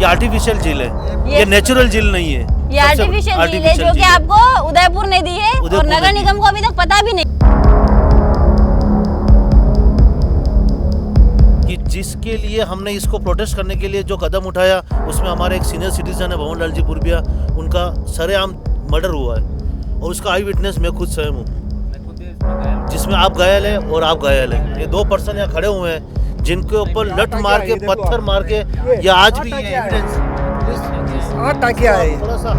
ये आर्टिफिशियल झील है, ये नेचुरल झील नहीं है। ये आर्टिफिशियल झील है जो कि आपको उदयपुर ने दी है और नगर निगम को अभी तक पता भी नहीं कि जिसके लिए हमने इसको प्रोटेस्ट करने के लिए जो कदम उठाया उसमें हमारे एक सीनियर सिटीजन है भवन लाल जी पूर्बिया, उनका सरेआम मर्डर हुआ है और उसका आई विटनेस मैं खुद स्वयं हूँ, जिसमें आप घायल है और आप घायल है। ये 2 पर्सन यहाँ खड़े हुए हैं जिनके ऊपर लठ मार के पत्थर मार के ये आज भी ये एविडेंस टाकिया है। थोड़ा सा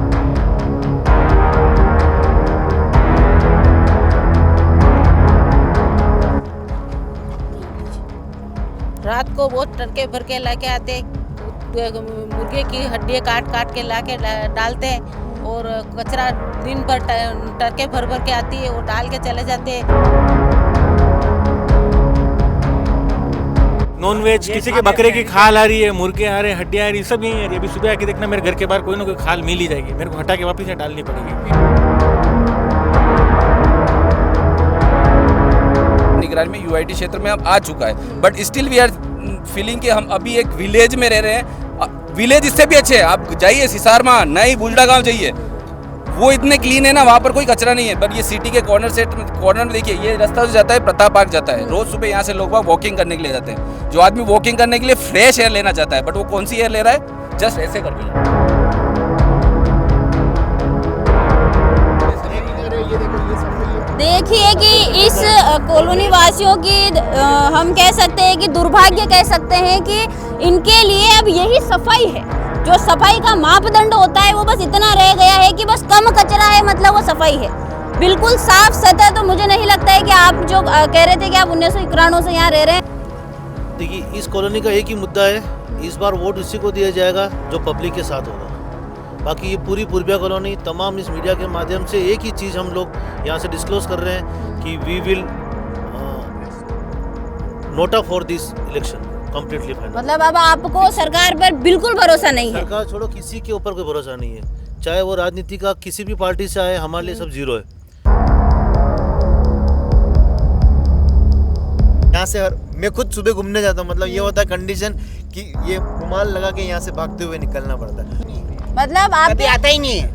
रात को बहुत टरके भर के लाके आते, मुर्गे की हड्डियाँ काट काट के लाके डालते हैं और कचरा दिन भर टरके भर भर के आती है और डाल के चले जाते हैं। नॉन वेज किसी के बकरे की खाल आ रही है, मुर्गे आ रहे हैं, हड्डियाँ आ रही है, सब यही है। अभी सुबह आके देखना मेरे घर के बाहर कोई ना कोई खाल मिल ही जाएगी, मेरे को हटा के वापस से डालनी पड़ेगी। निगरानी में यूआईटी क्षेत्र में अब आ चुका है, but still we are feeling कि हम अभी एक विलेज में रह रहे हैं। विलेज इससे भी अच्छे है, आप जाइए सिसारमा, नई बुल्डा गांव जाइए, वो इतने क्लीन है ना, वहाँ पर कोई कचरा नहीं है। बट ये सिटी के कॉर्नर में देखिए, ये रास्ता जो जाता है प्रताप पार्क जाता है, रोज सुबह यहाँ से लोग वॉकिंग करने के लिए जाते हैं। जो आदमी वॉकिंग करने के लिए फ्रेश एयर लेना चाहता है, बट वो कौन सी एयर ले रहा है, जस्ट ऐसे करके। देखिए कि इस कॉलोनी वासियों की हम कह सकते हैं कि दुर्भाग्य कह सकते हैं कि इनके लिए अब यही सफाई है। जो सफाई का मापदंड होता है वो बस इतना रह गया है कि बस कम कचरा है मतलब वो सफाई है। बिल्कुल साफ सतह तो मुझे नहीं लगता है कि आप जो कह रहे थे कि आप 1991 से यहाँ रह रहे हैं। देखिए, इस कॉलोनी का एक ही मुद्दा है, इस बार वोट उसी को दिया जाएगा जो पब्लिक के साथ होगा। बाकी ये पूरी पूर्बिया कॉलोनी तमाम इस मीडिया के माध्यम से एक ही चीज़ हम लोग यहाँ से डिस्क्लोज कर रहे हैं कि we will NOTA for this election completely final. मतलब अब आपको सरकार पर बिल्कुल भरोसा नहीं है? सरकार छोड़ो, किसी के ऊपर कोई भरोसा नहीं है, चाहे वो राजनीति का किसी भी पार्टी से आए, हमारे लिए सब जीरो है। यहाँ से मैं खुद सुबह घूमने जाता हूँ, मतलब ये होता है कंडीशन कि ये रुमाल लगा के यहाँ से भागते हुए निकलना पड़ता है। मतलब आप कभी आता ही नहीं है,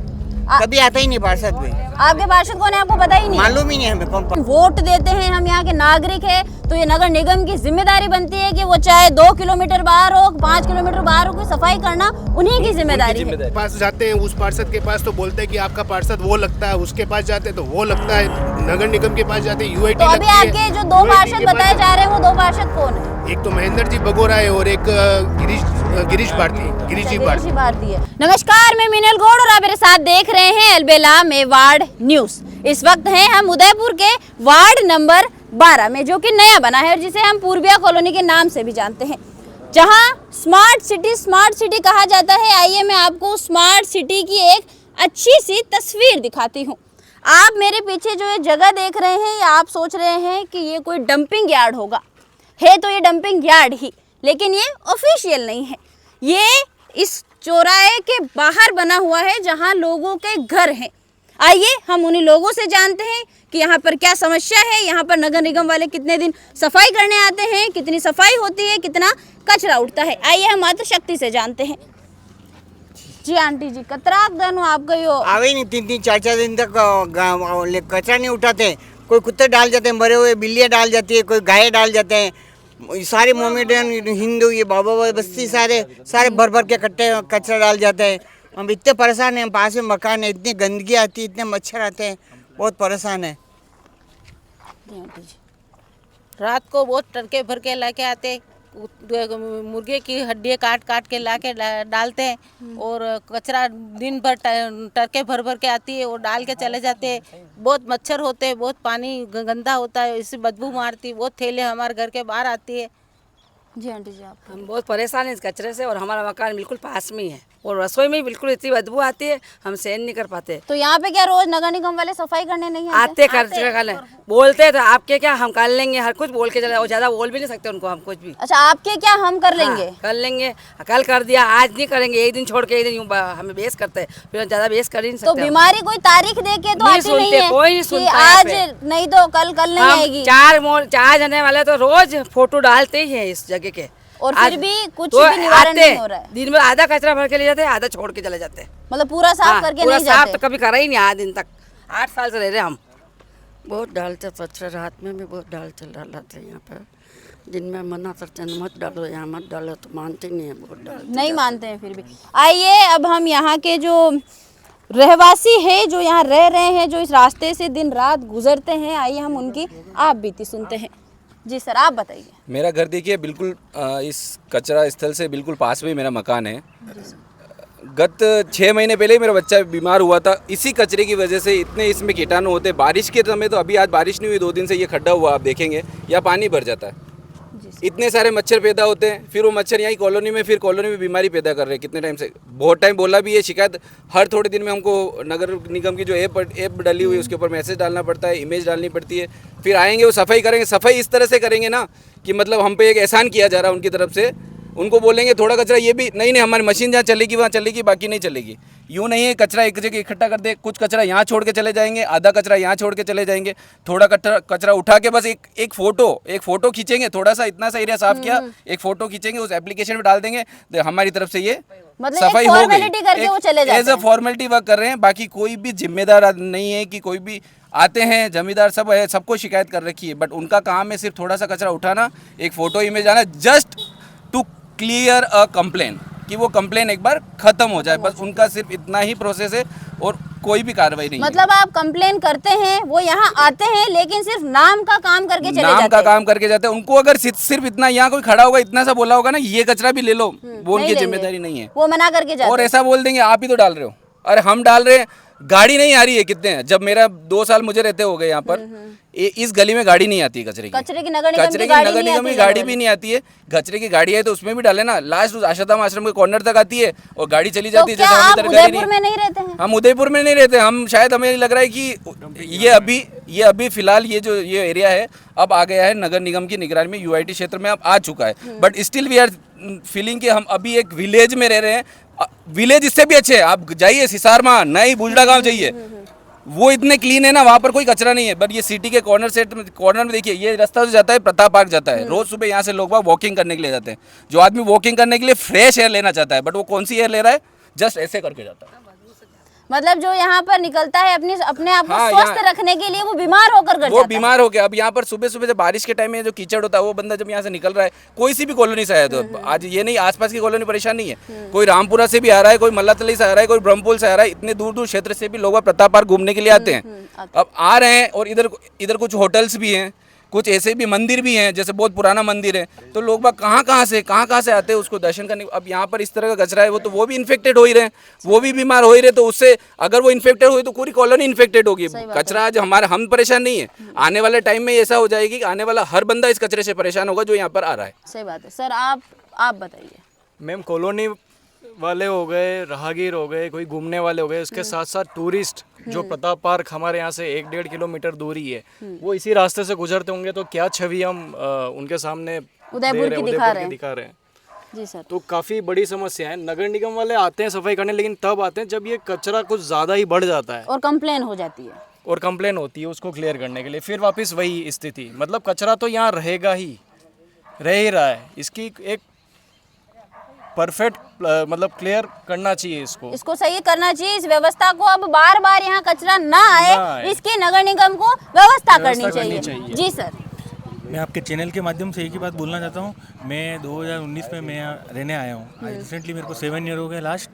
कभी आता ही नहीं पार्षद में। आपके पार्षद कौन है आपको पता ही नहीं? मालूम ही नहीं हमें। वोट देते हैं हम, यहाँ के नागरिक है, तो ये नगर निगम की जिम्मेदारी बनती है कि वो चाहे 2 किलोमीटर बाहर हो, 5 किलोमीटर बाहर हो, कोई सफाई करना उन्हीं की जिम्मेदारी है। पास जाते हैं उस पार्षद के पास तो बोलते हैं कि आपका पार्षद वो लगता है, उसके पास जाते हैं तो वो लगता है, नगर निगम के पास जाते हैं यूआईटी तो अभी आपके जो 2 पार्षद बताए जा रहे हैं वो 2 पार्षद कौन है? एक तो महेंद्र जी बगोरा है और एक गिरीश भारती है। नमस्कार, मैं मीनल गौड़ और आप मेरे साथ देख रहे हैं अलबेला मेवाड़ न्यूज। इस वक्त हैं हम उदयपुर के वार्ड नंबर 12 में, जो कि नया बना है और जिसे हम पूर्बिया कॉलोनी के नाम से भी जानते हैं, जहां स्मार्ट सिटी कहा जाता है। आइए मैं आपको स्मार्ट सिटी की एक अच्छी सी तस्वीर दिखाती हूँ। आप मेरे पीछे जो ये जगह देख रहे हैं, या आप सोच रहे हैं कि ये कोई डंपिंग यार्ड होगा, है तो ये डंपिंग यार्ड ही, लेकिन ये ऑफिशियल नहीं है। ये इस चौराहे के बाहर बना हुआ है जहां लोगों के घर हैं। आइए हम उन्हीं लोगों से जानते हैं कि यहाँ पर क्या समस्या है, यहाँ पर नगर निगम वाले कितने दिन सफाई करने आते हैं, कितनी सफाई होती है, कितना कचरा उठता है। आइए हम मात्र शक्ति से जानते हैं। जी आंटी जी, कतरा दिन आपका यो आवे नहीं, 3-3 4-4 दिन तक कचरा नहीं उठाते। कोई कुत्ते डाल जाते हैं, मरे हुए बिल्लियाँ डाल जाती है, कोई गाय डाल जाते हैं। सारे मोमेडियन हिंदू, ये बाबा बस्ती सारे भर भर के कट्टे कचरा डाल जाते हैं। हम इतने परेशान हैं, पास में मकान है, इतनी गंदगी आती है, इतने मच्छर आते हैं, बहुत परेशान है। रात को बहुत टरके भर के लाके आते, मुर्गे की हड्डियाँ काट काट के लाके डालते हैं और कचरा दिन भर टरके भर भर के आती है और डाल के चले जाते हैं। बहुत मच्छर होते हैं, बहुत पानी गंदा होता है, इससे बदबू मारती, बहुत थैले हमारे घर के बाहर आती है। जी आंटी जी, आप? हम बहुत परेशान हैं इस कचरे से और हमारा मकान बिल्कुल पास में ही है और रसोई में बिल्कुल इतनी बदबू आती है, हम सहन नहीं कर पाते। तो यहाँ पे क्या रोज नगर निगम वाले सफाई करने नहीं आते कर बोलते तो आपके क्या हम कर लेंगे, हर कुछ बोल के चले, ज्यादा बोल भी नहीं सकते उनको हम कुछ भी। अच्छा, आपके क्या हम कर लेंगे? हाँ, कर लेंगे, कल कर दिया, आज नहीं करेंगे, एक दिन छोड़ के एक दिन यूं हमें बेस करते हैं, फिर ज्यादा बेस कर ही नहीं सकते। तो बीमारी कोई तारीख दे के तो आती नहीं है, कोई नहीं सुनता, आज नहीं तो कल नहीं आएगी। 4 जने वाले तो रोज फोटो डालते ही है इस जगह के, और फिर भी कुछ तो भी निवारण आते, नहीं हो रहा है। दिन में आधा कचरा भर के ले जाते हैं, आधा छोड़ के चले जाते हैं। मतलब पूरा साफ करके पूरा नहीं साफ जाते। तो कभी करा ही नहीं आज दिन तक। 8 साल से रह रहे हम। बहुत डालते कचरा, रात में भी बहुत डालते यहाँ पर। दिन में मना करते हैं मत डालो, यहाँ मत डालो, तो मानते नहीं है, बहुत डालते। नहीं मानते हैं फिर भी। आइए अब हम यहाँ के जो रहवासी है, जो यहाँ रह रहे हैं, जो इस रास्ते से दिन रात गुजरते हैं, आइए हम उनकी आप बीती सुनते हैं। जी सर, आप बताइए। मेरा घर देखिए बिल्कुल इस कचरा स्थल से बिल्कुल पास में ही मेरा मकान है। गत 6 महीने पहले ही मेरा बच्चा बीमार हुआ था इसी कचरे की वजह से। इतने इसमें कीटाणु होते, बारिश के समय तो अभी आज बारिश नहीं हुई 2 दिन से, ये खड्डा हुआ आप देखेंगे, या पानी भर जाता है। इतने सारे मच्छर पैदा होते हैं, फिर वो मच्छर यहीं कॉलोनी में, फिर कॉलोनी में बीमारी पैदा कर रहे हैं। कितने टाइम से, बहुत टाइम बोला भी ये शिकायत, हर थोड़े दिन में हमको नगर निगम की जो ऐप डली हुई है उसके ऊपर मैसेज डालना पड़ता है, इमेज डालनी पड़ती है। फिर आएंगे वो सफाई करेंगे। सफाई इस तरह से करेंगे ना कि मतलब हम पे एक एहसान किया जा रहा है उनकी तरफ से। उनको बोलेंगे थोड़ा कचरा, ये भी नहीं हमारी मशीन जहाँ चलेगी वहाँ चलेगी, बाकी नहीं चलेगी। यूँ नहीं है कचरा एक जगह इकट्ठा कर दे, कुछ कचरा यहाँ छोड़ के चले जाएंगे, आधा कचरा यहाँ छोड़ के चले जाएंगे। थोड़ा कचरा उठा के बस एक फोटो खींचेंगे, थोड़ा सा इतना सा एरिया साफ किया, एक फोटो खींचेंगे, उस एप्लीकेशन में डाल देंगे, तो हमारी तरफ से ये मतलब सफाई एक हो फॉर्मेलिटी करके वो चले जाते हैं। एज अ फॉर्मेलिटी वर्क कर रहे हैं। बाकी कोई भी जिम्मेदार नहीं है कि कोई भी आते हैं, जमींदार सब है, सबको शिकायत कर रखी है, बट उनका काम है सिर्फ थोड़ा सा कचरा उठाना, एक फोटो इमेज आना, just to clear a complain, कि वो कंप्लेन एक बार खत्म हो जाए। बस उनका सिर्फ इतना ही प्रोसेस है और कोई भी कार्रवाई नहीं। मतलब आप कंप्लेन करते हैं, वो यहाँ आते हैं, लेकिन सिर्फ नाम का काम करके चले जाते हैं। नाम का काम करके जाते हैं। उनको अगर सिर्फ इतना यहाँ कोई खड़ा होगा, इतना सा बोला होगा ना, ये कचरा भी ले लो, वो उनकी जिम्मेदारी नहीं है, वो मना करके जाते और ऐसा बोल देंगे आप ही तो डाल रहे हो। अरे हम डाल रहे हैं, गाड़ी नहीं आ रही है कितने हैं। जब मेरा 2 साल मुझे रहते हो गए यहाँ पर, इस गली में गाड़ी नहीं आती कचरे की नगर निगम की गाड़ी भी नहीं आती है। कचरे की गाड़ी है तो उसमें भी डाले ना, लास्ट उस आशाधाम आश्रम के कॉर्नर तक आती है और गाड़ी चली जाती है। क्या आप उदयपुर में नहीं रहते हैं? हम उदयपुर में नहीं रहते। हम शायद हमें लग रहा है कि ये अभी फिलहाल ये एरिया है अब आ गया है नगर निगम की निगरानी में, यूआईटी क्षेत्र में अब आ चुका है। But still we are feeling कि हम अभी एक विलेज में रह रहे हैं। विलेज इससे भी अच्छे है, आप जाइए सिसारमा, नई बुजड़ा गांव जाइए, वो इतने क्लीन है ना, वहाँ पर कोई कचरा नहीं है। बट ये सिटी के कॉर्नर में देखिए, ये रास्ता जो जाता है प्रताप पार्क जाता है, रोज सुबह यहाँ से लोग वॉकिंग करने के लिए जाते हैं। जो आदमी वॉकिंग करने के लिए फ्रेश एयर लेना चाहता है, बट वो कौन सी एयर ले रहा है, जस्ट ऐसे करके जाता है। मतलब जो यहाँ पर निकलता है अपने आप को स्वस्थ रखने के लिए, वो बीमार होकर कर जाता है। बीमार हो गया। अब यहाँ पर सुबह सुबह जब बारिश के टाइम में जो कीचड़ होता है, वो बंदा जब यहाँ से निकल रहा है, कोई सी भी कॉलोनी से आया, तो आज ये नहीं आसपास की कॉलोनी परेशान नहीं है, कोई रामपुरा से भी आ रहा है, कोई मल्लातली से आ रहा है, कोई ब्रह्मपुर से आ रहा है, इतने दूर दूर क्षेत्र से भी लोग प्रताप पार्क घूमने के लिए आते हैं। अब आ रहे हैं और इधर कुछ होटल्स भी हैं, कुछ ऐसे भी मंदिर भी हैं, जैसे बहुत पुराना मंदिर है, तो लोग बाग कहाँ से आते हैं उसको दर्शन करने। अब यहाँ पर इस तरह का कचरा है, वो भी इन्फेक्टेड हो ही रहे हैं, वो भी बीमार हो ही रहे, तो उससे अगर वो इन्फेक्टेड हुई तो पूरी कॉलोनी इन्फेक्टेड होगी। कचरा आज हम परेशान नहीं है, आने वाले टाइम में ऐसा हो जाएगी कि आने वाला हर बंदा इस कचरे से परेशान होगा जो यहाँ पर आ रहा है। सही बात है सर। आप बताइए। मैम, कॉलोनी वाले हो गए, राहगीर हो गए, कोई घूमने वाले हो गए, उसके साथ साथ टूरिस्ट जो प्रताप पार्क हमारे यहाँ से 1-1.5 किलोमीटर दूरी है, वो इसी रास्ते से गुजरते होंगे, तो क्या छवि हम उनके सामने उदयपुर की दिखा रहे हैं। जी सर। तो काफ़ी बड़ी समस्या है। नगर निगम वाले आते हैं सफाई करने, लेकिन तब आते हैं जब ये कचरा कुछ ज़्यादा ही बढ़ जाता है और कंप्लेन हो जाती है, और कंप्लेन होती है उसको क्लियर करने के लिए। फिर वापस वही स्थिति, मतलब कचरा तो यहाँ रहेगा ही, रह ही रहा है। इसकी एक परफेक्ट मतलब क्लियर करना चाहिए, इसको सही करना चाहिए। इस व्यवस्था को अब बार बार यहाँ कचरा ना आए, इसकी नगर निगम को व्यवस्था करनी चाहिए। जी सर। मैं आपके चैनल के माध्यम से एक ही बात बोलना चाहता हूँ। मैं 2019 में मैं यहाँ रहने आया हूँ। आज रिसेंटली मेरे को 7 ईयर हो गए लास्ट,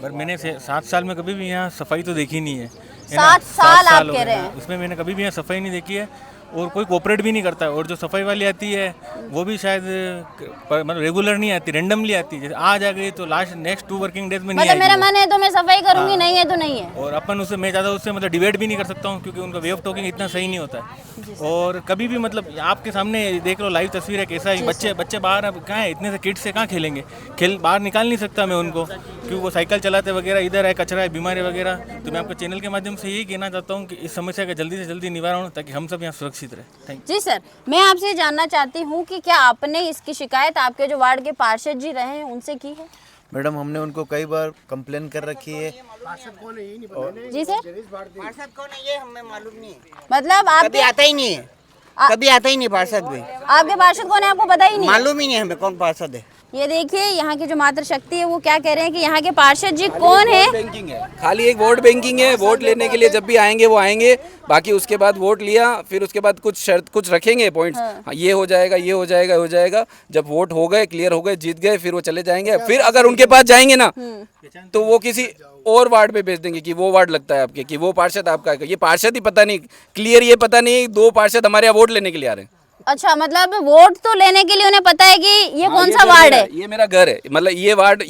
पर मैंने 7 साल में कभी भी यहाँ सफाई तो देखी नहीं है। 7 साल आप कह रहे हैं? उसमें मैंने कभी भी यहाँ सफाई नहीं देखी है, और कोई कोऑपरेट भी नहीं करता है। और जो सफाई वाली आती है वो भी शायद मतलब रेगुलर नहीं आती, रेंडमली आती है। जैसे आज आ गई तो नेक्स्ट 2 वर्किंग डेज में नहीं आएगी। मेरा मन है तो मैं सफाई करूंगी, नहीं है तो नहीं है। और अपन उससे मैं ज़्यादा उससे मतलब डिबेट भी नहीं कर सकता हूँ, क्योंकि उनका वे ऑफ टॉकिंग इतना सही नहीं होता है। और कभी भी मतलब आपके सामने देख लो, लाइव तस्वीर है कैसा ही बच्चे बाहर अब कहाँ है, इतने से किड्स से कहाँ खेलेंगे, बाहर निकाल नहीं सकता मैं उनको, क्योंकि वो साइकिल चलाते वगैरह, इधर है कचरा है, बीमारी वगैरह। तो मैं आपके चैनल के माध्यम से यही कहना चाहता हूँ कि इस समस्या का जल्दी से जल्दी निवारण हो, ताकि हम सब यहाँ सुरक्षित रहे। Thank you. जी सर, मैं आपसे जानना चाहती हूँ कि क्या आपने इसकी शिकायत आपके जो वार्ड के पार्षद जी रहे हैं उनसे की है? मैडम, हमने उनको कई बार कंप्लेन कर रखी है। जी सर। पार्षद कौन है ये हमें मालूम नहीं है, मतलब आप कभी आता ही नहीं है। कभी आता ही नहीं पार्षद भी, आपके पार्षद कौन है आपको पता ही नहीं है? मालूम ही नहीं हमें कौन पार्षद है। ये देखिए यहाँ की जो मातृशक्ति है वो क्या कह रहे हैं कि यहाँ के पार्षद जी कौन है। बैंकिंग है, खाली एक वोट बैंकिंग है। वोट लेने के लिए जब भी आएंगे वो आएंगे, बाकी उसके बाद वोट लिया, फिर उसके बाद कुछ शर्त कुछ रखेंगे पॉइंट्स, हाँ, ये हो जाएगा, ये हो जाएगा, हो जाएगा। जब वोट हो गए, क्लियर हो गए, जीत गए, फिर वो चले जाएंगे। फिर अगर उनके पास जाएंगे ना तो वो किसी और वार्ड में भेज देंगे कि वो वार्ड लगता है आपके, कि वो पार्षद आपका है। ये पार्षद ही पता नहीं, क्लियर ये पता नहीं 2 पार्षद हमारे यहाँ वोट लेने के लिए आ रहे हैं। अच्छा, मतलब वोट तो लेने के लिए उन्हें पता है कि ये कौन सा वार्ड है। ये मेरा घर है, मतलब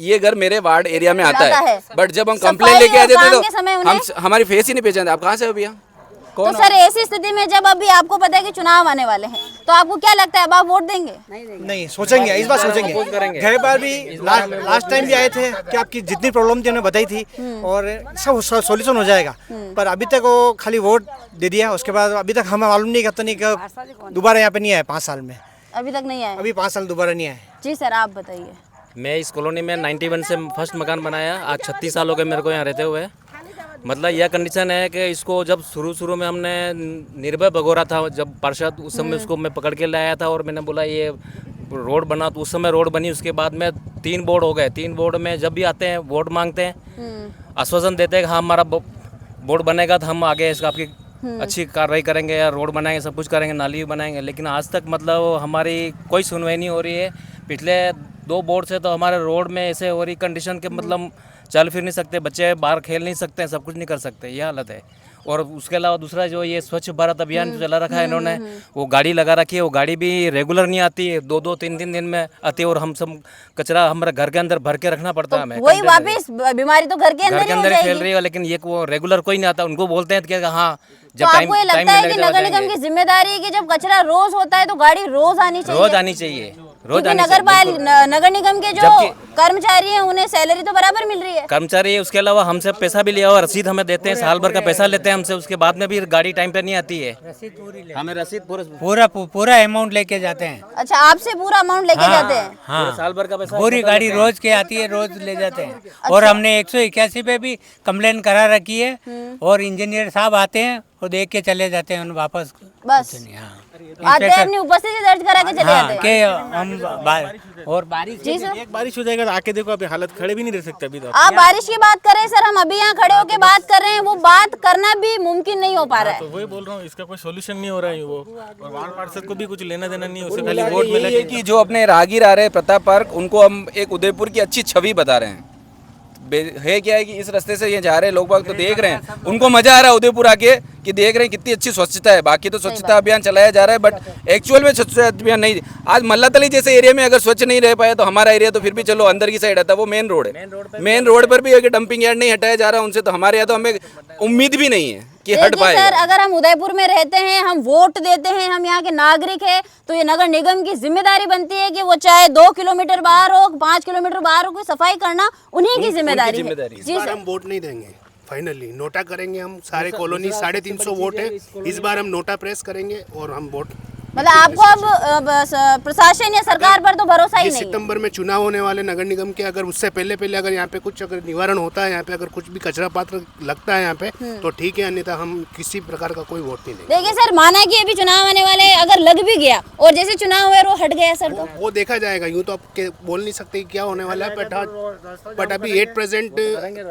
ये घर मेरे वार्ड एरिया में आता है। बट जब हम सफाई कंप्लेन लेके आ और काम जाते के समय तो उन्हें- हमारी फेस ही नहीं पहचानते। आप कहाँ से हो भैया? तो सर ऐसी स्थिति में जब अभी आपको पता है कि चुनाव आने वाले हैं तो आपको क्या लगता है, अब आप वोट देंगे? नहीं, सोचेंगे, इस बार सोचेंगे। गए बार भी लास्ट टाइम भी आए थे कि आपकी जितनी प्रॉब्लम थी उन्होंने बताई थी और सब सोल्यूशन हो जाएगा। पर अभी तक वो खाली वोट दे दिया, उसके बाद अभी तक हमें मालूम नहीं करता नहीं कि दोबारा यहाँ पे नहीं आए 5 साल में। अभी तक नहीं आए? अभी 5 साल दोबारा नहीं आए। जी सर, आप बताइए। मैं इस कॉलोनी में 91 से फर्स्ट मकान बनाया, आज 36 साल हो गए मेरे को यहाँ रहते हुए। मतलब यह कंडीशन है कि इसको जब शुरू में हमने निर्भय भगोरा था जब पार्षद, उस समय उसको मैं पकड़ के लाया था और मैंने बोला ये रोड बना, तो उस समय रोड बनी। उसके बाद में 3 बोर्ड हो गए। 3 बोर्ड में जब भी आते हैं वोट मांगते हैं, आश्वासन देते हैं कि हाँ हमारा बोर्ड बनेगा तो हम आगे इसका आपकी अच्छी कार्रवाई करेंगे या रोड बनाएंगे, सब कुछ करेंगे, नाली भी बनाएंगे। लेकिन आज तक मतलब हमारी कोई सुनवाई नहीं हो रही है। पिछले 2 बोर्ड से तो हमारे रोड में ऐसे हो रही कंडीशन के मतलब चल फिर नहीं सकते, बच्चे बाहर खेल नहीं सकते, सब कुछ नहीं कर सकते, ये हालत है। और उसके अलावा दूसरा जो ये स्वच्छ भारत अभियान जो चला रखा है इन्होंने, वो गाड़ी लगा रखी है, वो गाड़ी भी रेगुलर नहीं आती है, 2-2, 3-3 दिन में आती है। और हम सब कचरा हमारे घर के अंदर भर के रखना पड़ता है हमें। वही वापस बीमारी तो घर के अंदर ही हो ही फैल जाएगी। रही है। लेकिन ये वो रेगुलर कोई नहीं आता, उनको बोलते हैं कि हाँ तो जब आपको ये लगता है कि नगर निगम जाएंगे। की जिम्मेदारी है कि जब कचरा रोज होता है तो गाड़ी रोज आनी चाहिए? रोज आनी चाहिए, रोज क्योंकि आनी नगर निगम के जो जबकि- कर्मचारी हैं उन्हें सैलरी तो बराबर मिल रही है। कर्मचारी है, उसके अलावा हमसे पैसा भी लिया हुआ, रसीद हमें देते हैं, साल भर का पैसा लेते हैं हमसे। उसके बाद में भी गाड़ी टाइम पे नहीं आती है, हमें रसीद पूरा अमाउंट लेके जाते हैं। अच्छा, आपसे पूरा अमाउंट लेके जाते हैं? हाँ, साल भर का पैसा पूरी गाड़ी रोज के आती है, रोज ले जाते हैं। और हमने 181 पे भी कंप्लेन करा रखी है और इंजीनियर साहब आते हैं और देख के चले जाते हैं वापस। बस आते हैं, अपनी उपस्थिति दर्ज करा के चले जाते हैं। के हम और बारिश जी सर, एक बारिश हो जाएगा तो आके देखो, अभी हालत खड़े भी नहीं रह सकते अभी तो। आप बारिश की बात कर रहे हैं सर, हम अभी यहाँ खड़े होके बात कर रहे हैं, वो बात करना भी मुमकिन नहीं हो पा रहा है। तो वही बोल रहा हूँ, इसका कोई सोल्यूशन नहीं हो रहा है वो। और वार्ड पार्षद को भी कुछ लेना देना नहीं है, उसे खाली वोट मिला ये कि जो अपने राहगीर आ रहे हैं प्रताप पार्क, उनको हम एक उदयपुर की अच्छी छवि बता रहे हैं। है क्या है कि इस रास्ते से ये जा रहे हैं लोग बाग तो देख रहे हैं, उनको मजा आ रहा है उदयपुर आके कि देख रहे हैं कितनी अच्छी स्वच्छता है। बाकी तो स्वच्छता अभियान चलाया जा रहा है, बट एक्चुअल में स्वच्छता अभियान नहीं। आज मल्लातली जैसे एरिया में अगर स्वच्छ नहीं रह पाया तो हमारा एरिया तो फिर भी चलो अंदर की साइड आता है, वो मेन रोड है। मेन रोड पर भी अगर डंपिंग यार्ड नहीं हटाया जा रहा उनसे, तो हमारे यहाँ तो हमें उम्मीद भी नहीं है कि हट देखिए पाए। सर, अगर हम उदयपुर में रहते हैं, हम वोट देते हैं, हम यहाँ के नागरिक हैं, तो ये नगर निगम की जिम्मेदारी बनती है कि वो चाहे 2 किलोमीटर बाहर हो, 5 किलोमीटर बाहर हो, कोई सफाई करना उन्हीं की जिम्मेदारी है। इस जी बार सर, हम वोट नहीं देंगे, फाइनली नोटा करेंगे हम। सारे कॉलोनी 350 वोट है, इस बार हम नोटा प्रेस करेंगे और हम वोट। मतलब आपको अब प्रशासन या सरकार पर तो भरोसा ही ये नहीं है? सितंबर में चुनाव होने वाले नगर निगम के, अगर उससे पहले अगर यहाँ पे कुछ अगर निवारण होता है, यहाँ पे अगर कुछ भी कचरा पात्र लगता है यहाँ पे तो ठीक है, अन्यथा हम किसी प्रकार का कोई वोट नहीं देंगे। देखिए सर, माना कि अभी चुनाव आने वाले हैं, अगर लग भी गया और जैसे चुनाव हुए वो हट गया सर, तो वो देखा जाएगा। यूँ तो आप बोल नहीं सकते कि क्या होने वाला है, बट अभी एट प्रेजेंट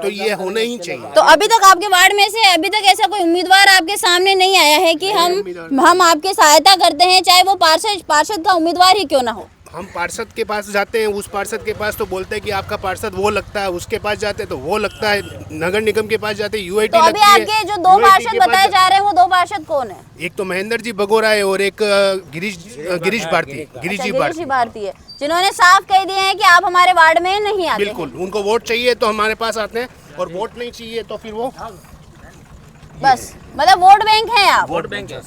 तो ये होना ही चाहिए। तो अभी तक आपके वार्ड में से अभी तक ऐसा कोई उम्मीदवार आपके सामने नहीं आया है कि हम आपकी सहायता करते हैं, चाहे वो पार्षद का उम्मीदवार ही क्यों ना हो? हम पार्षद के पास जाते हैं, उस पार्षद के पास तो बोलते हैं कि आपका पार्षद वो लगता है, उसके पास जाते हैं तो वो लगता है, नगर निगम के पास जाते हैं यूआईटी तो लगती अभी है। आपके जो 2 पार्षद बताए जा रहे हैं वो 2 पार्षद कौन है? एक तो महेंद्र जी भगोरा है और एक गिरीश भारती, गिरीश जी भारती। भारती है, जिन्होंने साफ कह दिया है कि आप हमारे वार्ड में नहीं आते। बिल्कुल, उनको वोट चाहिए तो हमारे पास आते हैं, और वोट नहीं चाहिए तो फिर वो बस, मतलब वोट बैंक है आप? वोट बैंक है।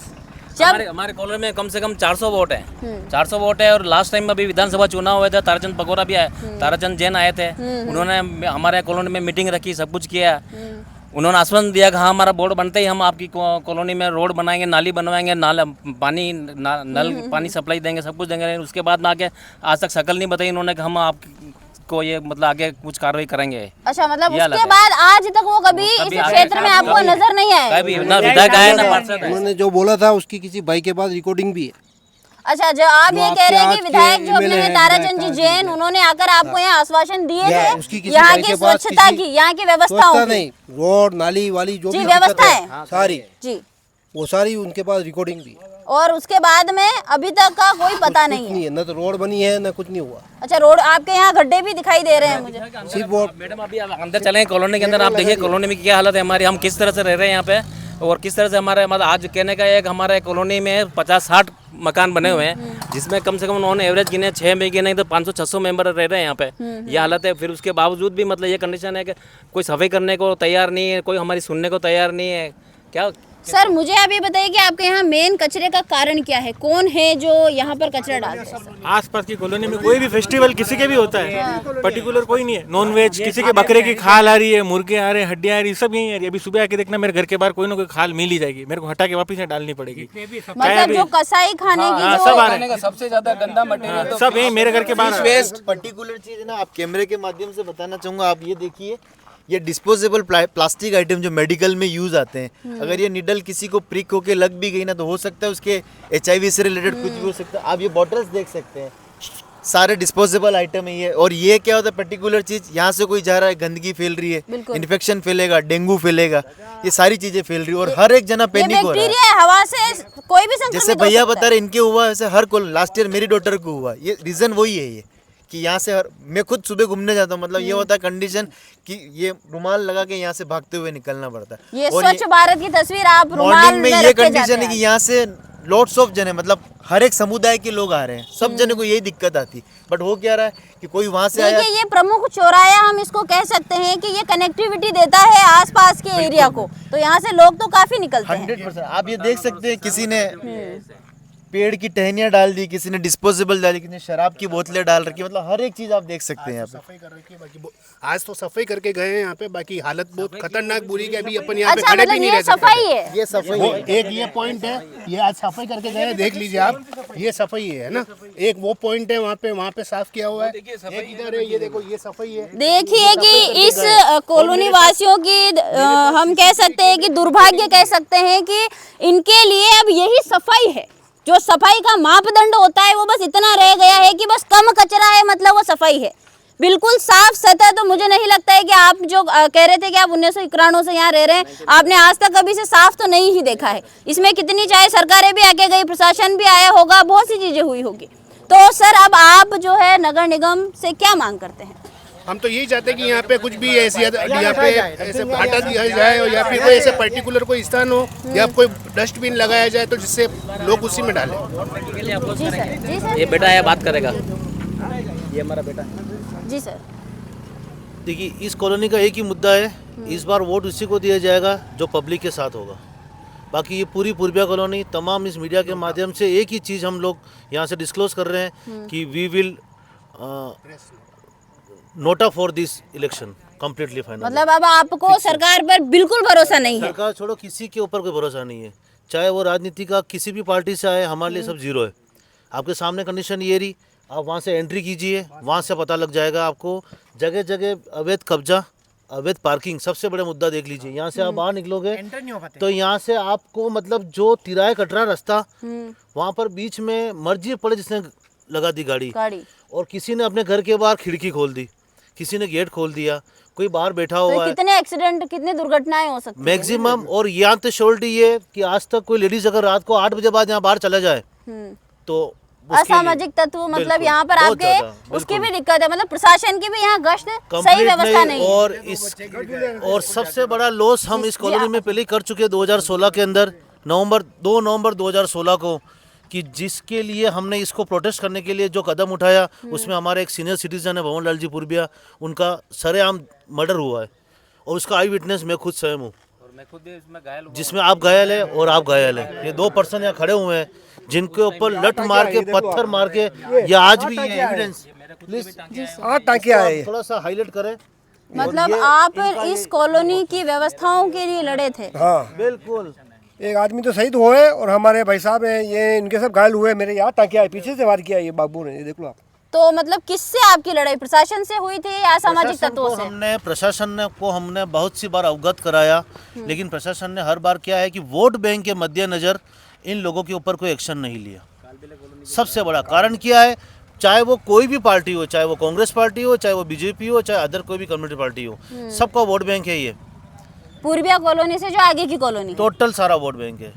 हमारे कॉलोनी में कम से कम 400 वोट है, 400 वोट है। और लास्ट टाइम अभी विधानसभा चुनाव हुए थे, ताराचंद पगोरा भी आए, ताराचंद जैन आए थे, उन्होंने हमारे कॉलोनी में मीटिंग रखी, सब कुछ किया। उन्होंने आश्वासन दिया कि हाँ हमारा बोर्ड बनते ही हम आपकी कॉलोनी में रोड बनाएंगे, नाली बनवाएंगे, नल पानी सप्लाई देंगे, सब कुछ देंगे। उसके बाद में आके आज तक शकल नहीं बताई इन्होंने कि हम आप को ये मतलब आगे कुछ कार्रवाई करेंगे। अच्छा, मतलब ये उसके बाद आज तक वो कभी इस क्षेत्र में आपको नजर नहीं आए? कभी ना विधायक आए ना पार्षद आए। उन्होंने जो बोला था उसकी किसी भाई के पास रिकॉर्डिंग भी है। अच्छा, जो आप जो ये आपके कह रहे हैं आज कि के विधायक जो अपने MLA हैं हैं, ताराचंद जी विधायक जैन, उन्होंने आकर आपको यहाँ आश्वासन दिए उसकी थे किसी यहाँ भाई की के पास स्वच्छता किसी- की, यहाँ की व्यवस्थाओं स्वच्छता की? नहीं, रोड नाली वाली जो जी, भी व्यवस्थाएं। दिक्कत है, सारी जी, वो सारी उनके पास रिकॉर्डिंग भी है। और उसके बाद में अभी तक का कोई पता नहीं है। न तो रोड बनी है न कुछ नहीं हुआ। अच्छा, रोड आपके यहाँ गड्ढे भी दिखाई दे रहे हैं मुझे। सिर्फ वो मैडम अभी आप अंदर चले कॉलोनी के अंदर, आप देखिए कॉलोनी में क्या हालत है हमारी, हम किस तरह से रह रहे हैं यहाँ पे और किस तरह से हमारे मतलब आज कहने का एक हमारे कॉलोनी में 50-60 मकान बने हुए हैं, जिसमें कम से कम उन्होंने एवरेज गिने 6 में गिने तो 500-600 मेंबर रह रहे हैं यहाँ पे। ये हालत है। फिर उसके बावजूद भी मतलब ये कंडीशन है कि कोई सफाई करने को तैयार नहीं है, कोई हमारी सुनने को तैयार नहीं है। क्या सर, मुझे आप ये बताइए कि आपके यहाँ मेन कचरे का कारण क्या है? कौन है जो यहाँ पर कचरा डालते हैं? आसपास की कॉलोनी में कोई भी फेस्टिवल किसी के भी होता है, पर्टिकुलर कोई नहीं है। नॉन वेज किसी के बकरे की खाल आ रही है, मुर्गे आ रहे हैं, हड्डियां आ रही है, सब यही आ रही है। अभी सुबह आके देखना मेरे घर के बाहर कोई ना कोई खाल मिल ही जाएगी, मेरे को हटा के वापस यहाँ डालनी पड़ेगी। मतलब जो कसाई खाने की जो सब आ रहे हैं, सबसे ज्यादा गंदा मटेरियल सब यही मेरे घर के बाहर। वेस्ट पर्टिकुलर चीज है ना, आप कैमरे के माध्यम से बताना चाहूंगा। आप ये देखिए, ये डिस्पोजेबल प्लास्टिक आइटम जो मेडिकल में यूज आते हैं, अगर ये निडल किसी को प्रिक होके लग भी गई ना तो हो सकता है उसके HIV से रिलेटेड कुछ भी हो सकता है। आप ये बॉटल्स देख सकते हैं, सारे डिस्पोजेबल आइटम है ये। और ये क्या होता है पर्टिकुलर चीज, यहाँ से कोई जा रहा है, गंदगी फैल रही है, इन्फेक्शन फैलेगा, डेंगू फैलेगा, ये सारी चीजें फैल रही है और हर एक जना पैनिक हो रहा है। बैक्टीरिया हवा से कोई भी संक्रमित जैसे हो भैया सकता बता रहे इनके हुआ, वैसे हर को लास्ट ईयर मेरी डॉटर को हुआ। ये रीजन वही है ये कि यहाँ से मैं खुद सुबह घूमने जाता हूँ, मतलब ये होता है कंडीशन कि ये रुमाल लगा के यहाँ से भागते हुए निकलना पड़ता है। ये और स्वच्छ भारत की तस्वीर आप रुमाल मॉर्निंग में में ये रख के कंडीशन जाते है कि हैं। यहाँ से लॉट्स ऑफ जने, मतलब हर एक समुदाय के लोग आ रहे हैं, सब जने को यही दिक्कत आती। बट हो क्या रहा है कि कोई वहाँ से आया। देखिए, ये प्रमुख चौराया हम इसको कह सकते हैं कि ये कनेक्टिविटी देता है आसपास के एरिया को, तो यहाँ से लोग तो काफी निकलते हैं। 100% आप ये देख सकते हैं, किसी ने पेड़ की टहनियां डाल दी, किसी ने डिस्पोजेबल डाली, किसी ने शराब की बोतलें डाल रखी, मतलब हर एक चीज आप देख सकते हैं यहाँ पे। सफाई कर रखी है, बाकी आज तो सफाई करके गए हैं यहाँ पे, बाकी हालत बहुत खतरनाक बुरी कि अभी अपन यहाँ पे अच्छा, खड़े भी मतलब नहीं ये रह सकते। सफाई है? ये सफाई वो है। एक ये पॉइंट है, ये आज सफाई करके गए हैं, देख लीजिए आप, ये सफाई है ना। एक वो पॉइंट है वहाँ पे साफ किया हुआ है, एक इधर है, ये देखो ये सफाई है। देखिए कि इस कॉलोनी वासियों की हम कह सकते हैं कि दुर्भाग्य कह सकते हैं कि इनके लिए अब यही सफाई है। जो सफाई का मापदंड होता है वो बस इतना रह गया है कि बस कम कचरा है, मतलब वो सफाई है। बिल्कुल साफ सतह तो मुझे नहीं लगता है कि आप जो कह रहे थे कि आप 1991 से यहाँ रह रहे हैं, आपने आज तक कभी से साफ तो नहीं ही देखा है। इसमें कितनी चाहे सरकारें भी आके गई, प्रशासन भी आया होगा, बहुत सी चीजें हुई होगी। तो सर, अब आप जो है नगर निगम से क्या मांग करते हैं? हम तो यही चाहते हैं कि यहाँ पे कुछ भी ऐसी यहाँ पे ऐसे हटा दिया जाए और या फिर कोई ऐसे पर्टिकुलर कोई स्थान हो या कोई डस्टबिन लगाया जाए तो जिससे लोग उसी में डालें। जी सर, जी सर, ये बेटा है बात करेगा, ये हमारा बेटा है। जी सर। देखिए, इस कॉलोनी का एक ही मुद्दा है, इस बार वोट उसी को दिया जाएगा जो पब्लिक के साथ होगा। बाकी ये पूरी पूर्विया कॉलोनी तमाम इस मीडिया के माध्यम से एक ही चीज़ हम लोग यहाँ से डिस्क्लोज कर रहे हैं कि we will NOTA for this election completely final. मतलब अब आपको सरकार पर बिल्कुल भरोसा नहीं है? सरकार छोड़ो, किसी के ऊपर कोई भरोसा नहीं है, चाहे वो राजनीति का किसी भी पार्टी से आए, हमारे लिए सब जीरो है। आपके सामने कंडीशन ये रही, आप वहाँ से एंट्री कीजिए, वहाँ से पता लग जाएगा आपको। जगह जगह अवैध कब्जा, अवैध पार्किंग, सबसे बड़ा मुद्दा देख लीजिए। यहाँ से आप बाहर निकलोगे तो यहाँ से आपको मतलब जो तिराए कटरा रास्ता, वहाँ पर बीच में मर्जी पड़े जिसने लगा दी गाड़ी, और किसी ने अपने घर के बाहर खिड़की खोल दी, किसी ने गेट खोल दिया, कोई बाहर बैठा हुआ है। कितने एक्सीडेंट, कितनी दुर्घटनाएं हो सकती हैं मैक्सिमम। और यहाँ तो श्योरिटी ये कि आज तक कोई लेडीज अगर रात को 8 बजे बाद यहाँ बाहर चला जाए तो असामाजिक तत्व, मतलब यहाँ पर आपके उसकी भी दिक्कत है, मतलब प्रशासन की भी यहाँ गश्त सही व्यवस्था नहीं है। और सबसे बड़ा लॉस हम इस कॉलोनी में पहले कर चुके 2016 के अंदर, 2 नवंबर 2016 को, कि जिसके लिए हमने इसको प्रोटेस्ट करने के लिए जो कदम उठाया, उसमें हमारे एक सीनियर सिटीजन है भवन लाल जी पूर्विया, उनका सरेआम मर्डर हुआ है और उसका आई विटनेस मैं खुद स्वयं हूँ, जिसमें आप घायल है और आप घायल है। ये 2 पर्सन यहाँ खड़े हुए हैं जिनके ऊपर लठ मार के, पत्थर मार के, ये आज भी ये एविडेंस प्लीज थोड़ा सा हाईलाइट करें। मतलब आप इस कॉलोनी की व्यवस्थाओं के लिए लड़े थे? हाँ बिल्कुल। एक आदमी तो शहीद हुए और हमारे भाई साहब हैं, ये इनके सब घायल हुए। मेरे यहाँ टाँकिया है, पीछे से वार किया ये बाबू ने, ये देख लो आप। तो मतलब किससे आपकी लड़ाई, प्रशासन से हुई थी या सामाजिक प्रशासन तत्वों को से? हमने बहुत सी बार अवगत कराया, लेकिन प्रशासन ने हर बार क्या है कि वोट बैंक के मद्देनजर इन लोगों के ऊपर कोई एक्शन नहीं लिया। सबसे बड़ा कारण क्या है, चाहे वो कोई भी पार्टी हो, चाहे वो कांग्रेस पार्टी हो, चाहे वो बीजेपी हो, चाहे अदर कोई भी कम्युनिटी पार्टी हो, सबका वोट बैंक है ये। पूर्विया कॉलोनी से जो आगे की कॉलोनी, टोटल सारा वोट बैंक है।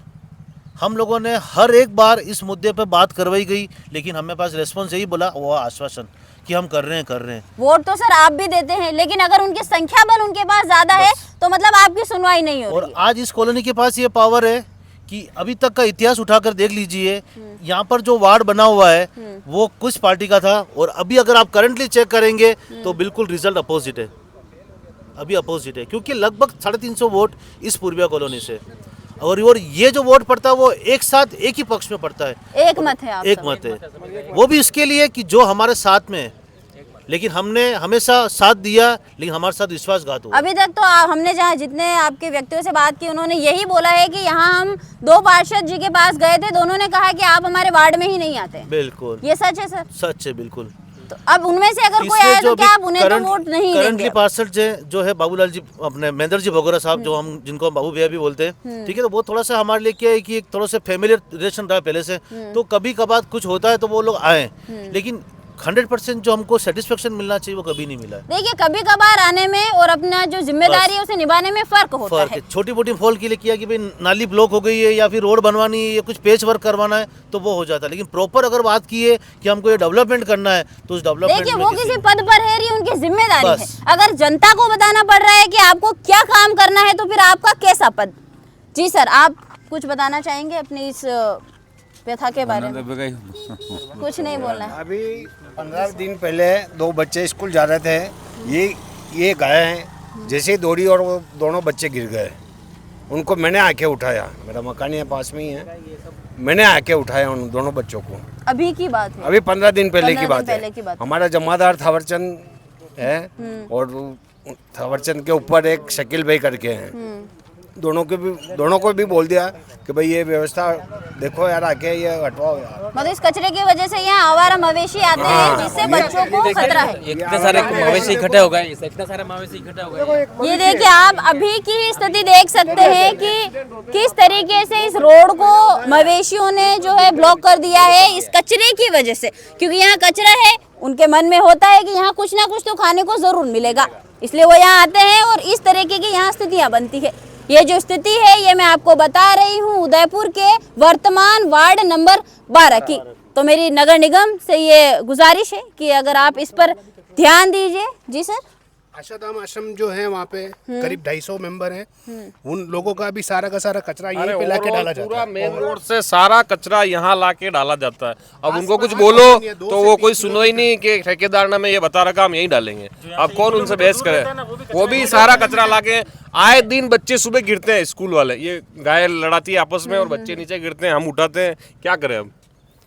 हम लोगों ने हर एक बार इस मुद्दे पे बात करवाई गई, लेकिन हमें पास रिस्पॉन्स यही बोला, वो आश्वासन कि हम कर रहे हैं। वोट तो सर आप भी देते हैं, लेकिन अगर उनकी संख्या बल उनके पास ज्यादा है तो मतलब आपकी सुनवाई नहीं हो रही और आज इस कॉलोनी के पास ये पावर है कि अभी तक का इतिहास उठाकर देख लीजिए, यहाँ पर जो वार्ड बना हुआ है वो किस पार्टी का था, और अभी अगर आप करंटली चेक करेंगे तो बिल्कुल रिजल्ट अपोजिट है, अभी अपोजिट है, क्योंकि लगभग 350 वोट इस पूर्विया कॉलोनी से, और ये जो वोट पड़ता है वो एक साथ एक ही पक्ष में पड़ता है, एक मत है, एक मत है, वो भी इसके लिए कि जो हमारे साथ में है, लेकिन हमने हमेशा साथ दिया, लेकिन हमारे साथ विश्वासघात हुआ। अभी तक तो हमने जहाँ जितने आपके व्यक्तियों से बात की उन्होंने यही बोला है कि यहाँ हम 2 पार्षद जी के पास गए थे, दोनों ने कहा कि आप हमारे वार्ड में ही नहीं आते। बिल्कुल ये सच है सर? सच है बिल्कुल। तो अब उनमें से अगर कोई आए तो क्या आप उन्हें तो वोट नहीं देंगे? करंटली पार्षद जो है बाबूलाल जी, अपने महेंद्र जी भगोरा साहब, जो हम जिनको हम बाबू भैया भी बोलते हैं, ठीक है, तो वो थोड़ा सा हमारे लिए क्या है कि एक थोड़ा सा फैमिलियर रिलेशन रहा पहले से, तो कभी कभार कुछ होता है तो वो लोग आए, लेकिन 100% जो हमको सेटिस्फेक्शन मिलना चाहिए वो कभी नहीं मिला है। देखिए, कभी कभार आने में और अपना जो जिम्मेदारी है उसे निभाने में फर्क होता है। छोटी मोटी फॉल के लिए किया कि भाई नाली ब्लॉक हो गई है या फिर रोड बनवानी है या कुछ पेच वर्क करवाना है तो वो हो जाता है, लेकिन प्रॉपर अगर बात की है कि हमको ये डेवलपमेंट करना है तो उस डेवलपमेंट, देखिए वो किसी पद पर है, ये उनकी जिम्मेदारी है। अगर जनता को बताना पड़ रहा है कि आपको क्या काम करना है तो फिर आपका कैसा पद? जी सर, आप कुछ बताना चाहेंगे अपनी इस व्यथा के बारे में? कुछ नहीं बोलना है। अभी 15 दिन पहले 2 बच्चे स्कूल जा रहे थे, ये गए हैं, जैसे ही दौड़ी और वो दोनों बच्चे गिर गए। उनको मैंने आके उठाया, मेरा मकान यहाँ पास में ही है, मैंने आके उठाया उन दोनों बच्चों को। अभी की बात है? अभी 15 दिन पहले की बात है। हमारा जमादार थावरचंद है और थावरचंद के ऊपर एक शकील भाई करके हैं, दोनों को भी बोल दिया कि भाई ये व्यवस्था देखो यार, आके ये हटवाओ यार। मतलब इस कचरे की वजह से यहाँ आवारा मवेशी आते हैं जिससे बच्चों को खतरा है। इतने सारे मवेशी इकट्ठे हो गए, इतने सारे मवेशी इकट्ठे हो गए। ये देखिए, आप अभी की स्थिति देख सकते हैं कि किस तरीके से इस रोड को मवेशियों ने जो है ब्लॉक कर दिया है इस कचरे की वजह से, क्योंकि यहाँ कचरा है, उनके मन में होता है कि यहाँ कुछ ना कुछ तो खाने को जरूर मिलेगा, इसलिए वो यहाँ आते हैं और इस तरीके की यहाँ स्थितियाँ बनती है। ये जो स्थिति है ये मैं आपको बता रही हूँ उदयपुर के वर्तमान वार्ड नंबर 12 की। तो मेरी नगर निगम से ये गुजारिश है कि अगर आप इस पर ध्यान दीजिए। जी सर। आशाधाम आश्रम जो है वहाँ पे करीब 250 मेंबर हैं, उन लोगों का भी सारा का सारा कचरा यहीं पे लाके डाला जाता है। पूरा मेन रोड से सारा कचरा यहाँ लाके डाला जाता है। अब उनको कुछ बोलो तो वो कोई सुनो ही नहीं कि ठेकेदार ने हमें ये बता रखा हम यहीं डालेंगे। अब कौन उनसे बहस करे? वो भी सारा कचरा लाके आए दिन बच्चे सुबह गिरते हैं, स्कूल वाले ये गाय लड़ाती है आपस में और बच्चे नीचे गिरते हैं, हम उठाते हैं, क्या करें अब?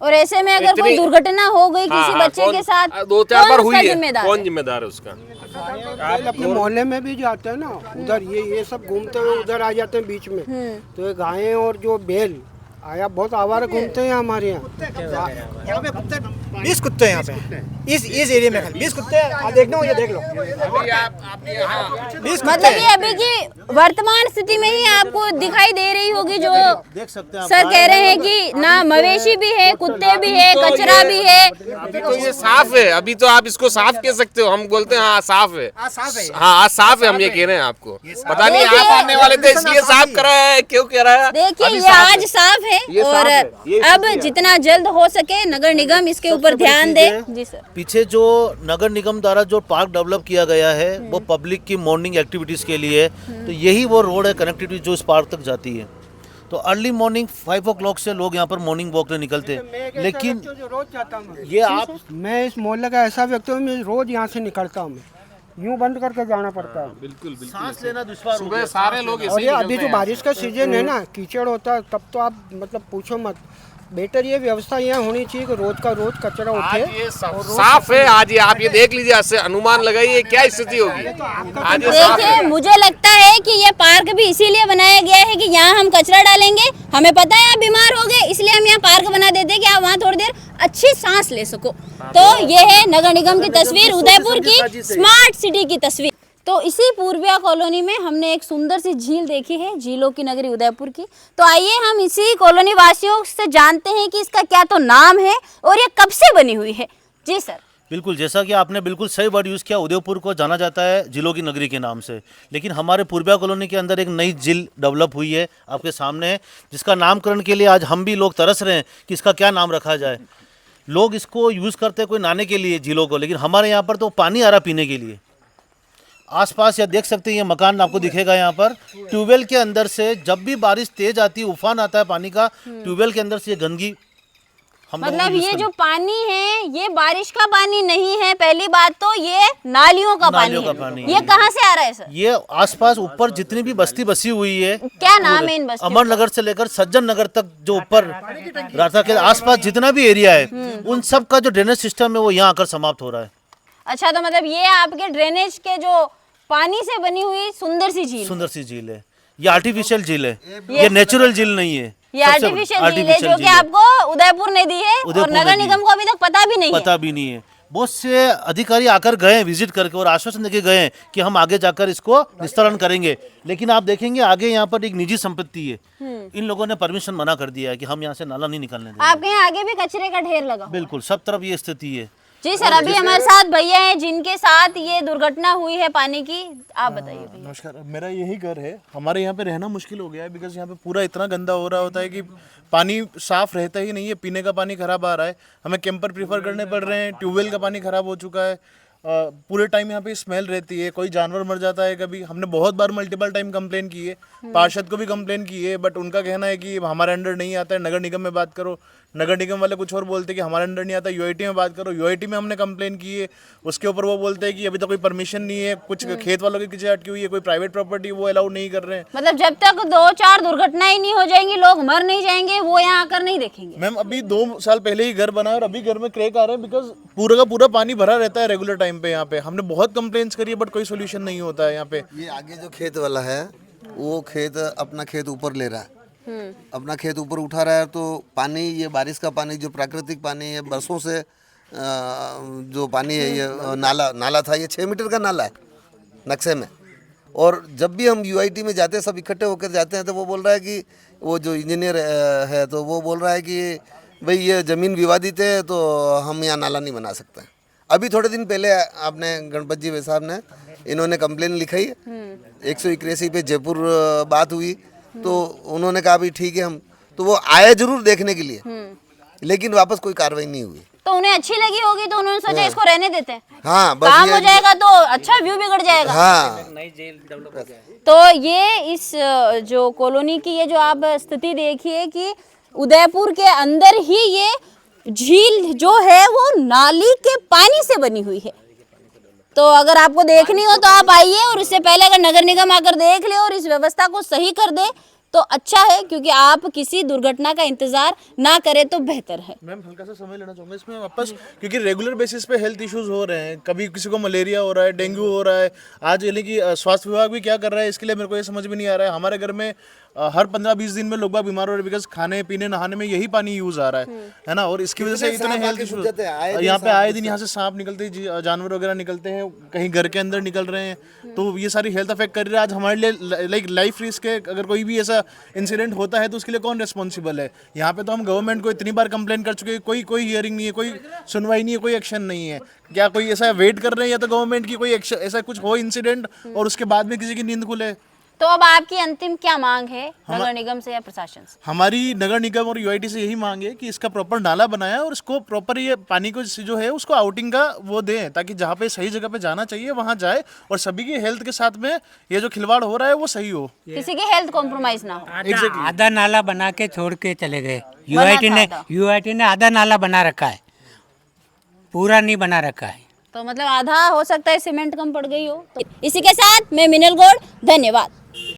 और ऐसे में अगर कोई दुर्घटना हो गई किसी बच्चे के साथ, 2-4 बार हुई है, कौन जिम्मेदार है उसका? आप अपने मोहल्ले में भी जाते हैं ना, उधर ये सब घूमते हुए उधर आ जाते हैं बीच में, तो ये गायें और जो बैल आया बहुत आवारा घूमते हैं हमारे यहाँ पे। कुत्ते 20 कुत्ते हैं यहाँ पे, इस एरिया में 20 कुत्ते। आप देखना हो, ये देख लो। मतलब ये अभी की वर्तमान स्थिति में ही आपको दिखाई दे रही होगी, जो देख सकते हैं सर कह रहे हैं कि ना मवेशी भी है, कुत्ते भी है, कचरा भी है। अभी तो ये साफ है, अभी तो आप इसको साफ कह सकते हो, हम बोलते हैं हाँ साफ है, हाँ साफ है, हम ये कह रहे हैं आपको। पता नहीं आप आने वाले थे इसलिए साफ करा है, क्यों कह रहा है? देखिए ये आज साफ है और अब जितना जल्द हो सके नगर निगम इसके ऊपर ध्यान दे। जी सर। पीछे जो नगर निगम द्वारा जो पार्क डेवलप किया गया है वो पब्लिक की मॉर्निंग एक्टिविटीज के लिए है, तो यही वो रोड है कनेक्टिविटी जो इस पार्क तक जाती है। तो अर्ली मॉर्निंग 5 o'clock से लोग यहाँ पर मॉर्निंग वॉक में निकलते हैं, लेकिन ये आप मैं इस मोहल्ले का ऐसा व्यक्ति हूँ, मैं रोज यहाँ से निकलता हूँ, यूं बंद करके जाना पड़ता है। बिल्कुल सांस लेना दुश्वार हो सुबह गया। सारे लोग और ये अभी जो बारिश का सीजन है ना, कीचड़ होता है, तब तो आप मतलब पूछो मत। बेटर ये व्यवस्था यहाँ होनी चाहिए कि रोज का रोज कचरा उठे। ये साफ है आज, ये आप ये देख लीजिए, आज से अनुमान लगाइए क्या स्थिति होगी आज। देखिए, मुझे लगता है कि ये पार्क भी इसीलिए बनाया गया है कि यहाँ हम कचरा डालेंगे, हमें पता है आप बीमार हो गए, इसलिए हम यहाँ पार्क बना देते हैं कि आप वहाँ थोड़ी देर अच्छी सांस ले सको। तो ये है नगर निगम की तस्वीर, उदयपुर की स्मार्ट सिटी की तस्वीर। तो इसी पूर्विया कॉलोनी में हमने एक सुंदर सी झील देखी है, झीलों की नगरी उदयपुर की। तो आइए हम इसी कॉलोनी वासियों से जानते हैं कि इसका क्या तो नाम है और ये कब से बनी हुई है। जी सर। बिल्कुल, जैसा कि आपने बिल्कुल सही वर्ड यूज़ किया, उदयपुर को जाना जाता है झीलों की नगरी के नाम से, लेकिन हमारे पूर्विया कॉलोनी के अंदर एक नई झील डेवलप हुई है आपके सामने है, जिसका नामकरण के लिए आज हम भी लोग तरस रहे हैं कि इसका क्या नाम रखा जाए। लोग इसको यूज़ करते हैं कोई नहाने के लिए झीलों को, लेकिन हमारे यहाँ पर तो पानी आ रहा पीने के लिए। आसपास या देख सकते हैं ये मकान आपको दिखेगा यहाँ पर, ट्यूबवेल के अंदर से जब भी बारिश तेज आती है, उफान आता है पानी का, ट्यूबवेल के अंदर से ये गंदगी मतलब ये जो पानी है ये बारिश का पानी नहीं है, पहली बात तो ये नालियों का पानी है। ये कहाँ से आ रहा है सर? ये आसपास ऊपर जितनी भी बस्ती बसी हुई है, क्या नाम है इन बस्तियों? अमर नगर से लेकर सज्जन नगर तक जो ऊपर रास्ता के आसपास जितना भी एरिया है, उन सब का जो ड्रेनेज सिस्टम है वो यहाँ आकर समाप्त हो रहा है। अच्छा, तो मतलब ये आपके ड्रेनेज के जो पानी से बनी हुई सुंदर सी झील है। ये आर्टिफिशियल झील है, ये नेचुरल झील नहीं है। ये आर्टिफिशियल झील है जो कि आपको उदयपुर ने दी है और नगर निगम को अभी तक पता भी नहीं है। बहुत से अधिकारी आकर गए हैं विजिट करके और आश्वासन देके गए हैं कि हम आगे जाकर इसको निस्तारण करेंगे, लेकिन आप देखेंगे आगे यहाँ पर एक निजी संपत्ति है, इन लोगों ने परमिशन मना कर दिया है कि हम यहाँ से नाला नहीं निकलने देंगे। आपके यहाँ आगे भी कचरे का ढेर लगा? बिल्कुल, सब तरफ ये स्थिति है। जी सर, अभी हमारे साथ भैया हैं जिनके साथ ये दुर्घटना हुई है पानी की, आप बताइए भैया। नमस्कार, मेरा यही घर है। हमारे यहाँ पे रहना मुश्किल हो गया है बिकॉज यहाँ पे पूरा इतना गंदा हो रहा होता है कि पानी साफ रहता ही नहीं है, पीने का पानी खराब आ रहा है, हमें कैंपर प्रीफर करने पड़ रहे हैं, ट्यूबवेल का पानी खराब हो चुका है, पूरे टाइम यहाँ पे स्मेल रहती है, कोई जानवर मर जाता है कभी। हमने बहुत बार मल्टीपल टाइम कंप्लेन की है, पार्षद को भी कंप्लेन की है, बट उनका कहना है कि हमारे अंडर नहीं आता है, नगर निगम में बात करो। नगर निगम वाले कुछ और बोलते हैं कि हमारे अंडर नहीं आता, यूआईटी में बात करो। यूआईटी में हमने कंप्लेन की है, उसके ऊपर वो बोलते हैं कि अभी तो कोई परमिशन नहीं है, कुछ खेत वालों की किसी अटकी हुई है, कोई प्राइवेट प्रॉपर्टी वो अलाउ नहीं कर रहे हैं। मतलब जब तक 2-4 दुर्घटनाएं नहीं हो जाएंगी, लोग मर नहीं जाएंगे, वो यहाँ आकर नहीं देखेंगे। मैम, अभी 2 साल पहले ही घर बना है और अभी घर में क्रैक आ रहे हैं बिकॉज पूरा का पूरा पानी भरा रहता है रेगुलर टाइम पे। यहाँ पे हमने बहुत कंप्लेंट्स करी है बट कोई सोल्यूशन नहीं होता है यहाँ पे। ये आगे जो खेत वाला है वो खेत अपना खेत ऊपर ले रहा है, अपना खेत ऊपर उठा रहा है, तो पानी, ये बारिश का पानी जो प्राकृतिक पानी है, बरसों से जो पानी है, ये नाला था, ये 6 मीटर का नाला है नक्शे में। और जब भी हम यूआईटी में जाते हैं, सब इकट्ठे होकर जाते हैं, तो वो बोल रहा है कि वो जो इंजीनियर है तो वो बोल रहा है कि भाई ये ज़मीन विवादित है तो हम यहाँ नाला नहीं बना सकते। अभी थोड़े दिन पहले आपने गणपत जी साहब ने इन्होंने कंप्लेन लिखाई, 181 पे जयपुर बात हुई, तो उन्होंने कहा भी ठीक है हम, तो वो आए जरूर देखने के लिए, लेकिन वापस कोई कार्रवाई नहीं हुई। तो उन्हें अच्छी लगी होगी तो उन्होंने सोचा इसको रहने देते हैं। हाँ, बस काम हो जाएगा तो अच्छा व्यू बिगड़ जाएगा। हाँ। नई जेल डेवलप हो जाएगी। तो ये इस जो कॉलोनी की ये जो आप स्थिति देखिए कि उदयपुर के अंदर ही ये झील जो है वो नाली के पानी से बनी हुई है। तो अगर आपको देखनी हो तो आप आइए, और इससे पहले अगर नगर निगम आकर देख ले और इस व्यवस्था को सही कर दे तो अच्छा है, क्योंकि आप किसी दुर्घटना का इंतजार ना करें तो बेहतर है। मैम, हल्का सा समय लेना चाहूँगा इसमें वापस, क्योंकि रेगुलर बेसिस पे हेल्थ इश्यूज हो रहे हैं, कभी किसी को मलेरिया हो रहा है, डेंगू हो रहा है। आज यानी कि स्वास्थ्य विभाग भी क्या कर रहा है इसके लिए मेरे को ये समझ में नहीं आ रहा है। हमारे घर में हर 15-20 दिन में लोग बाग बीमार हो रहे हैं बिकॉज खाने पीने नहाने में यही पानी यूज आ रहा है ना, और इसकी वजह से इतने हेल्थ इश्यूज यहाँ पे आए दिन यहाँ से सांप निकलते हैं, जानवर वगैरह निकलते हैं, कहीं घर के अंदर निकल रहे हैं, तो ये सारी हेल्थ अफेक्ट कर रही है। आज हमारे लिए लाइक लाइफ रिस्क है, अगर कोई भी ऐसा इंसिडेंट होता है तो उसके लिए कौन रिस्पॉन्सिबल है। यहाँ पे तो हम गवर्नमेंट को इतनी बार कंप्लेन कर चुके हैं, कोई हियरिंग नहीं है, कोई सुनवाई नहीं है, कोई एक्शन नहीं है। क्या कोई ऐसा वेट कर रहे हैं या तो गवर्नमेंट की कोई एक्शन, ऐसा कुछ हो इंसिडेंट और उसके बाद में किसी की नींद खुले। तो अब आपकी अंतिम क्या मांग है नगर निगम से या प्रशासन से? हमारी नगर निगम और यूआईटी से यही मांग है कि इसका प्रॉपर नाला बनाया और इसको प्रॉपर ये पानी को जो है उसको आउटिंग का वो दें, ताकि जहाँ पे सही जगह पे जाना चाहिए वहाँ जाए और सभी की हेल्थ के साथ में ये जो खिलवाड़ हो रहा है वो सही हो, किसी की हेल्थ कॉम्प्रोमाइज ना हो। आधा नाला बना के छोड़ के चले गए। यूआईटी ने आधा नाला बना रखा है, पूरा नहीं बना रखा है। तो मतलब आधा हो सकता है सीमेंट कम पड़ गई हो। तो इसी के साथ मैं मिनल गौड़, धन्यवाद।